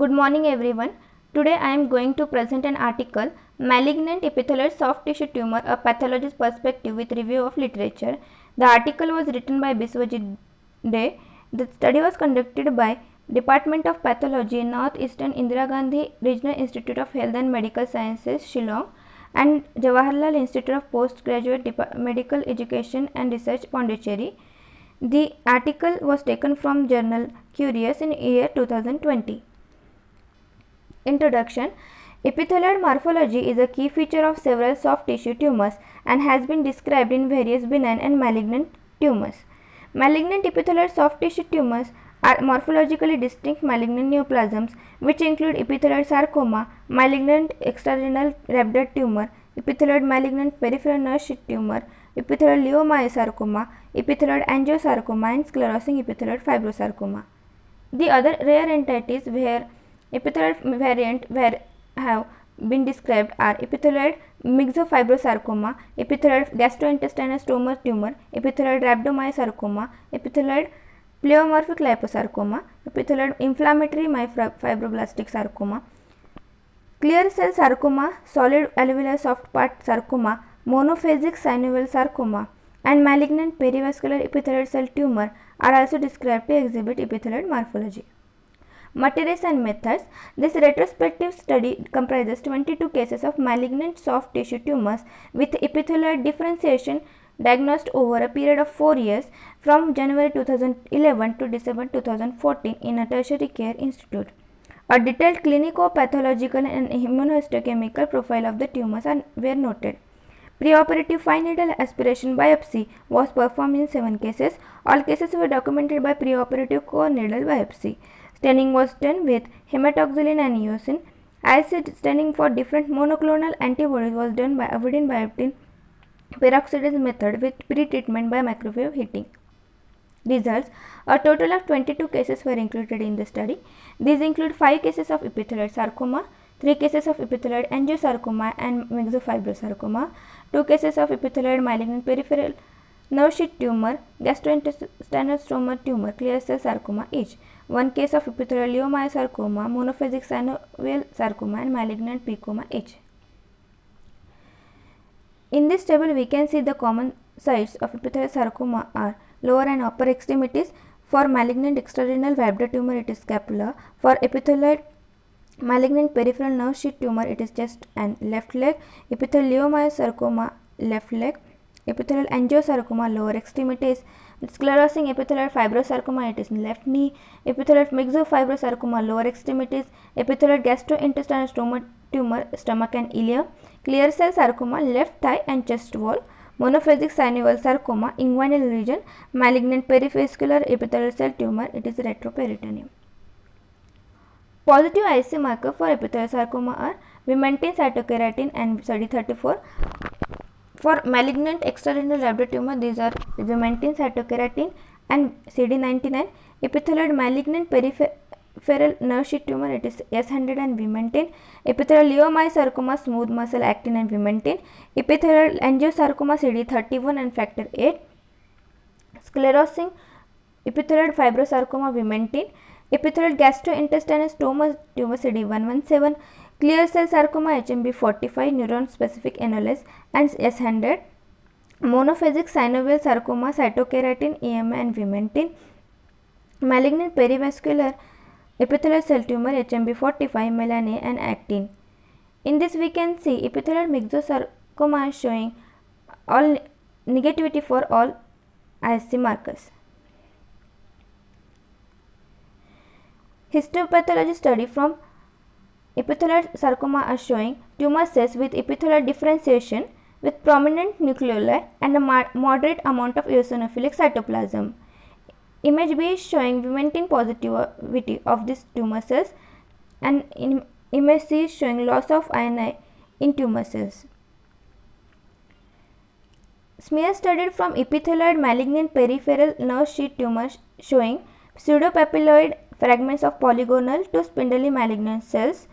Good morning everyone. Today I am going to present an article Malignant Epithelioid Soft Tissue Tumor, a Pathologist's Perspective with Review of Literature. The article was written by Biswajit De. The study was conducted by Department of Pathology, Northeastern Indira Gandhi Regional Institute of Health and Medical Sciences, Shillong, and Jawaharlal Institute of Postgraduate Medical Education and Research, Pondicherry. The article was taken from journal Curious in year 2020. Introduction. Epithelioid morphology is a key feature of several soft tissue tumors and has been described in various benign and malignant tumors. Malignant epithelioid soft tissue tumors are morphologically distinct malignant neoplasms which include epithelioid sarcoma, malignant extrarenal rhabdoid tumor, epithelioid malignant peripheral nerve sheath tumor, epithelioid leiomyosarcoma, epithelioid angiosarcoma, and sclerosing epithelioid fibrosarcoma. The other rare entities where epithelioid variant have been described are epithelioid myxofibrosarcoma, epithelioid gastrointestinal stromal tumor, epithelioid rhabdomyosarcoma, epithelioid pleomorphic liposarcoma, epithelioid inflammatory myofibroblastic sarcoma, clear cell sarcoma, solid alveolar soft part sarcoma, monophasic synovial sarcoma, and malignant perivascular epithelioid cell tumor are also described to exhibit epithelioid morphology. Materials and methods. This retrospective study comprises 22 cases of malignant soft tissue tumors with epithelioid differentiation diagnosed over a period of 4 years from January 2011 to December 2014 in a tertiary care institute. A detailed clinico-pathological and immunohistochemical profile of the tumors were noted. Preoperative fine needle aspiration biopsy was performed in 7 cases. All cases were documented by preoperative core needle biopsy. Staining was done with hematoxylin and eosin. Acid staining for different monoclonal antibodies was done by avidin bioptin peroxidase method with pre-treatment by microwave heating. Results. A total of 22 cases were included in the study. These include 5 cases of epithelioid sarcoma, 3 cases of epithelioid angiosarcoma and myxofibrosarcoma, 2 cases of epithelioid malignant peripheral nerve sheath tumor, gastrointestinal stromal tumor, clear cell sarcoma each, 1 case of epithelioid leiomyosarcoma, monophasic synovial sarcoma and malignant PEComa each. In this table we can see the common sites of epithelioid sarcoma are lower and upper extremities. For malignant extrarenal rhabdoid tumor it is scapula. For epithelioid malignant peripheral nerve sheath tumor it is chest and left leg. Epithelioid leiomyosarcoma left leg. Epithelial angiosarcoma lower extremities. Sclerosing epithelioid fibrosarcoma it is in left knee. Epithelioid myxofibrosarcoma lower extremities. Epithelioid gastrointestinal stromal tumor stomach and ileum. Clear cell sarcoma left thigh and chest wall. Monophasic synovial sarcoma inguinal region. Malignant perivascular epithelial cell tumor it is retroperitoneum. Positive IC marker for epithelial sarcoma are vimentin, cytokeratin and CD34. For malignant extrarenal rhabdoid tumor, these are vimentin, cytokeratin and CD99. Epithelioid malignant peripheral nerve sheath tumor, it is S100 and vimentin. Epithelial leiomyosarcoma, smooth muscle actin and vimentin. Epithelial angiosarcoma, CD31 and factor 8. Sclerosing epithelioid fibrosarcoma, vimentin. Epithelial gastrointestinal stromal tumor, CD117. Clear cell sarcoma HMB45 neuron specific anoles and S100, monophasic synovial sarcoma cytokeratin EMA and vimentin, malignant perivascular epithelial cell tumor HMB45 melanA and actin. In this we can see epithelial myxosarcoma showing all negativity for all ISC markers. Histopathology study from epithelioid sarcoma are showing tumor cells with epithelioid differentiation with prominent nucleoli and a moderate amount of eosinophilic cytoplasm. Image B is showing vimentin positivity of these tumor cells and image C is showing loss of INI in tumor cells. Smear studied from epithelioid malignant peripheral nerve sheath tumor showing pseudopapilloid fragments of polygonal to spindly malignant cells.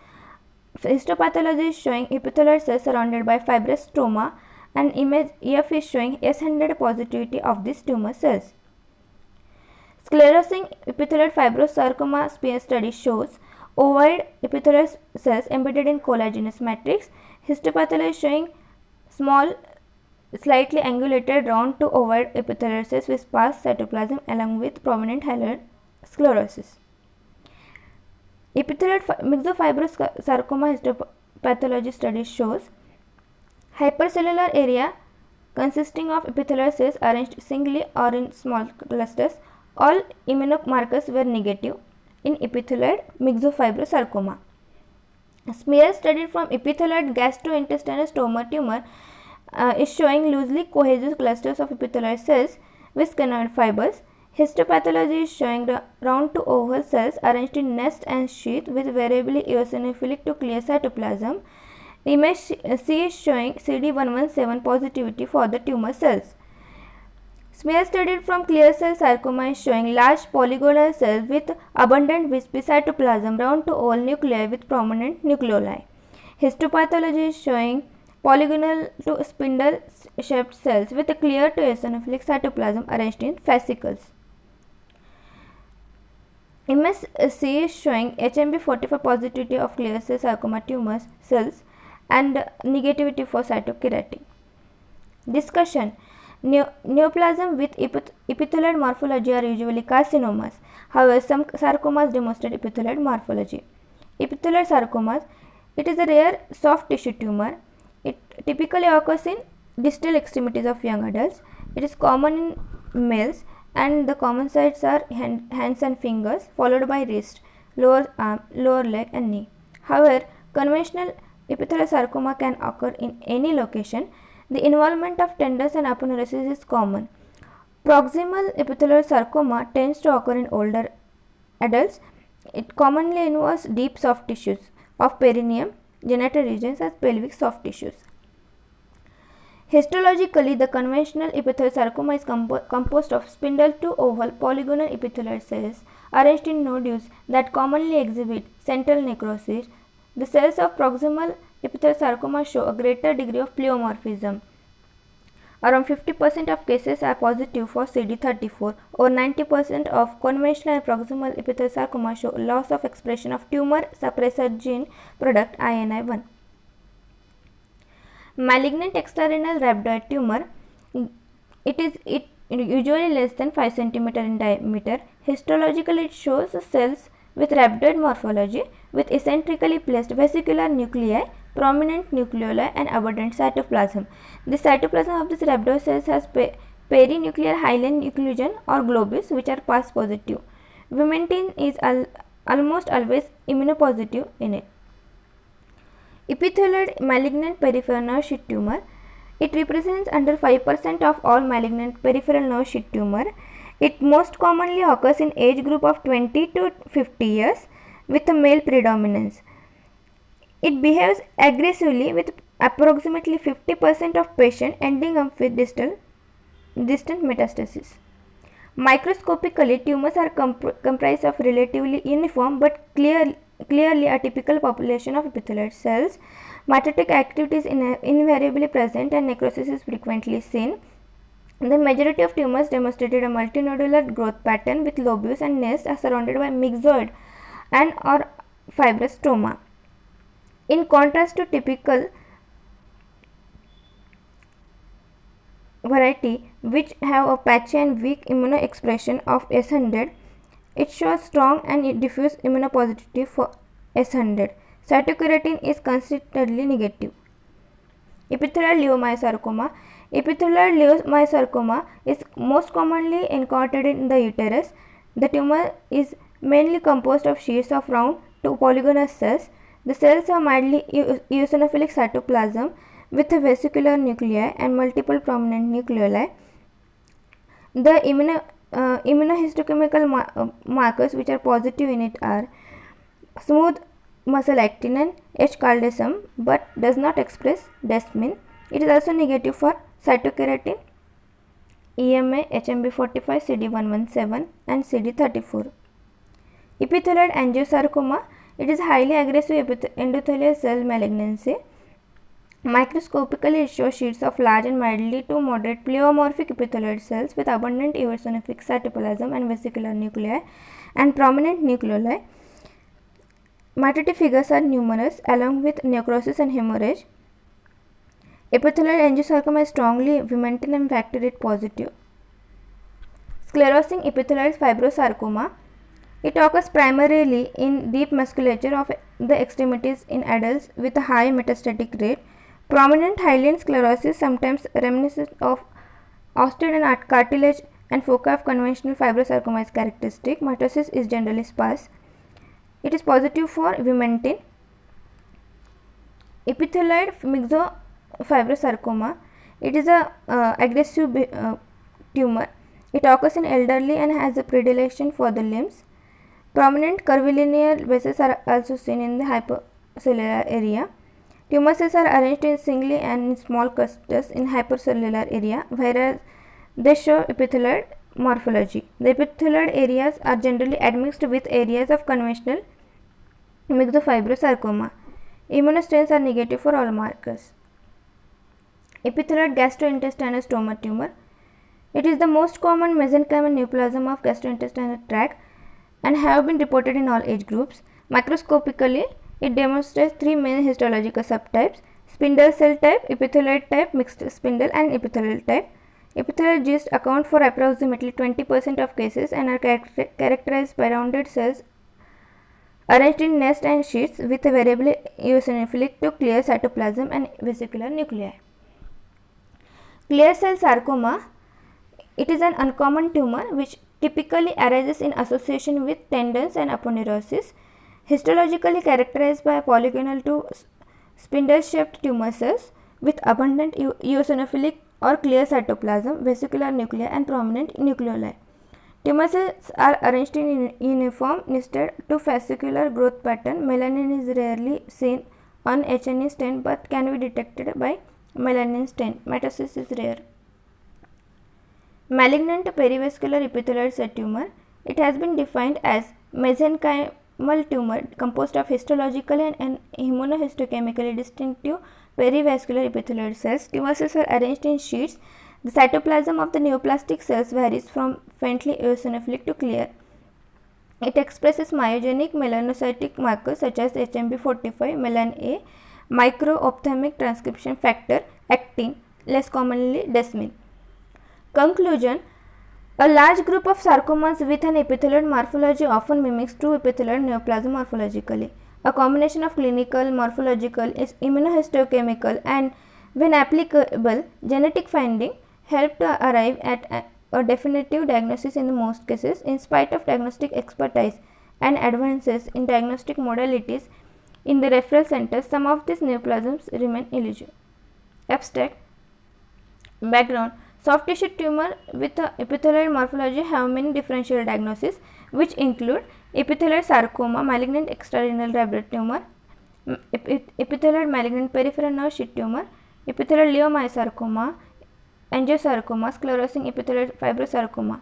Histopathology is showing epithelioid cells surrounded by fibrous stroma and image EF is showing S100 positivity of these tumor cells. Sclerosing epithelioid fibrosarcoma spear study shows ovoid epithelial cells embedded in collagenous matrix. Histopathology is showing small, slightly angulated round to ovoid epithelial cells with sparse cytoplasm along with prominent hilar sclerosis. Epithelial myxofibrous sarcoma histopathology study shows hypercellular area consisting of epithelial cells arranged singly or in small clusters. All immunomarkers were negative in epithelioid myxofibrous sarcoma. Smear studied from epithelioid gastrointestinal tumor is showing loosely cohesive clusters of epithelial cells with sphenoid fibers. Histopathology is showing round to oval cells arranged in nest and sheath with variably eosinophilic to clear cytoplasm. Image C is showing CD117 positivity for the tumor cells. Smear studied from clear cell sarcoma is showing large polygonal cells with abundant wispy cytoplasm round to oval nuclei with prominent nucleoli. Histopathology is showing polygonal to spindle shaped cells with a clear to eosinophilic cytoplasm arranged in fascicles. MSC is showing HMB45 positivity of clear cell sarcoma tumor cells and negativity for cytokeratin. Discussion. Neoplasm with epithelioid morphology are usually carcinomas. However, some sarcomas demonstrate epithelioid morphology. Epithelioid sarcomas, it is a rare soft tissue tumor. It typically occurs in distal extremities of young adults. It is common in males and the common sites are hands and fingers followed by wrist, lower arm, lower leg and knee. However, conventional epithelial sarcoma can occur in any location. The involvement of tendons and aponeurosis is common. Proximal epithelial sarcoma tends to occur in older adults. It commonly involves deep soft tissues of perineum, genital regions as pelvic soft tissues. Histologically, the conventional epithelial sarcoma is composed of spindle to oval polygonal epithelial cells arranged in nodules that commonly exhibit central necrosis. The cells of proximal epithelial sarcoma show a greater degree of pleomorphism. Around 50% of cases are positive for CD34 or 90% of conventional and proximal epithelial sarcoma show loss of expression of tumor suppressor gene product INI1. Malignant extrarenal rhabdoid tumor, it usually less than 5 cm in diameter. Histologically, it shows cells with rhabdoid morphology with eccentrically placed vesicular nuclei, prominent nucleoli and abundant cytoplasm. The cytoplasm of these rhabdoid cells has perinuclear hyaline inclusion or globus which are PAS positive. Vimentin is almost always immunopositive in it. Epithelioid malignant peripheral nerve sheath tumor. It represents under 5% of all malignant peripheral nerve sheath tumor. It most commonly occurs in age group of 20 to 50 years with a male predominance. It behaves aggressively with approximately 50% of patients ending up with distant metastasis. Microscopically, tumors are comprised of relatively uniform but clearly atypical population of epithelial cells. Mitotic activity is invariably present and necrosis is frequently seen. The majority of tumors demonstrated a multinodular growth pattern with lobes and nests are surrounded by myxoid and or fibrous stroma. In contrast to typical variety which have a patchy and weak immunoexpression of S100, it shows strong and diffuse immunopositivity for S100. Cytokeratin is consistently negative. Epithelial leiomyosarcoma. Epithelial leiomyosarcoma is most commonly encountered in the uterus. The tumor is mainly composed of sheets of round to polygonal cells. The cells are mildly eosinophilic cytoplasm with a vesicular nuclei and multiple prominent nucleoli. The immunohistochemical markers which are positive in it are smooth muscle actinin H. caldesum but does not express desmin. It is also negative for cytokeratin, EMA, HMB45, CD117 and CD34. Epithelioid angiosarcoma, it is highly aggressive endothelial cell malignancy. Microscopically, it shows sheets of large and mildly to moderate pleomorphic epithelioid cells with abundant eosinophilic cytoplasm and vesicular nuclei and prominent nucleoli. Mitotic figures are numerous along with necrosis and hemorrhage. Epithelioid angiosarcoma is strongly vimentin and factor VIII positive. Sclerosing epithelioid fibrosarcoma. It occurs primarily in deep musculature of the extremities in adults with a high metastatic rate. Prominent hyaline sclerosis, sometimes reminiscent of osteoid and cartilage and foci of conventional fibrosarcoma, is characteristic. Mitosis is generally sparse. It is positive for vimentin. Epithelioid myxofibrosarcoma. It is a aggressive tumor. It occurs in elderly and has a predilection for the limbs. Prominent curvilinear vessels are also seen in the hypercellular area. Tumor cells are arranged in singly and in small clusters in hypercellular area, whereas they show epithelioid morphology. The epithelioid areas are generally admixed with areas of conventional myxofibrosarcoma. Immunostains are negative for all markers. Epithelioid gastrointestinal stoma tumor. It is the most common mesenchymal neoplasm of gastrointestinal tract and have been reported in all age groups. Macroscopically, it demonstrates three main histological subtypes: spindle cell type, epithelioid type, mixed spindle, and epithelial type. Epithelial cysts account for approximately 20% of cases and are characterized by rounded cells arranged in nest and sheets with a variably eosinophilic to clear cytoplasm and vesicular nuclei. Clear cell sarcoma. It is an uncommon tumor which typically arises in association with tendons and aponeurosis. Histologically characterized by polygonal to spindle-shaped tumor cells with abundant eosinophilic or clear cytoplasm, vesicular nuclei, and prominent nucleoli. Tumor cells are arranged in uniform nested to fascicular growth pattern. Melanin is rarely seen on H&E stain but can be detected by melanin stain. Mitosis is rare. Malignant perivascular epithelioid cell tumor. It has been defined as mesenchymal tumor composed of histologically and immunohistochemically distinctive perivascular epithelioid cells. Tumor cells are arranged in sheets. The cytoplasm of the neoplastic cells varies from faintly eosinophilic to clear. It expresses myogenic melanocytic markers such as HMB45, melan A, microophthalmic transcription factor, actin, less commonly desmin. Conclusion: a large group of sarcomas with an epithelioid morphology often mimics true epithelioid neoplasm morphologically. A combination of clinical, morphological, immunohistochemical, and, when applicable, genetic finding help to arrive at a definitive diagnosis in most cases. In spite of diagnostic expertise and advances in diagnostic modalities in the referral centers, some of these neoplasms remain eligible. Abstract. Background: soft tissue tumor with epithelioid morphology have many differential diagnoses, which include epithelioid sarcoma, malignant extrarenal rhabdoid tumor, epithelioid malignant peripheral nerve sheath tumor, epithelioid leiomyosarcoma, angiosarcoma, sclerosing epithelioid fibrosarcoma.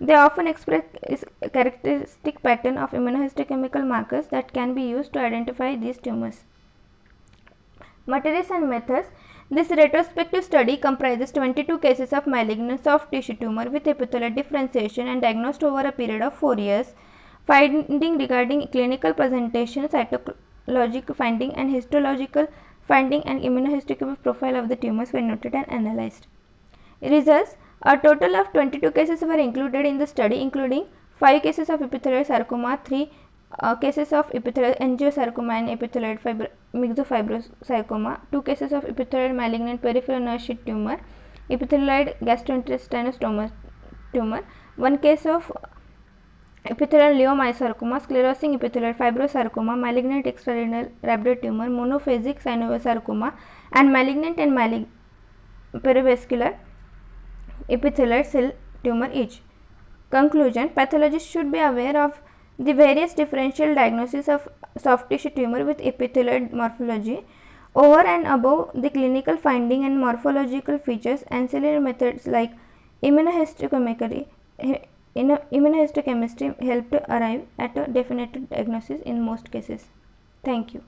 They often express a characteristic pattern of immunohistochemical markers that can be used to identify these tumors. Materials and methods. This retrospective study comprises 22 cases of malignant soft tissue tumor with epithelioid differentiation and diagnosed over a period of 4 years. Finding regarding clinical presentation, cytologic finding, and histological finding and immunohistochemical profile of the tumors were noted and analyzed. Results: a total of 22 cases were included in the study, including 5 cases of epithelioid sarcoma, 3 cases of epithelioid angiosarcoma and epithelioid myxofibrosarcoma, 2 cases of epithelioid malignant peripheral nerve sheath tumor, epithelioid gastrointestinal stoma tumor, 1 case of epithelioid leiomyosarcoma, sclerosing epithelioid fibrosarcoma, malignant extrarenal rhabdoid tumor, monophasic synovasarcoma, and malignant and perivascular epithelioid cell tumor each. Conclusion: pathologists should be aware of the various differential diagnoses of soft tissue tumor with epithelioid morphology. Over and above the clinical finding and morphological features, ancillary methods like immunohistochemistry help to arrive at a definitive diagnosis in most cases. Thank you.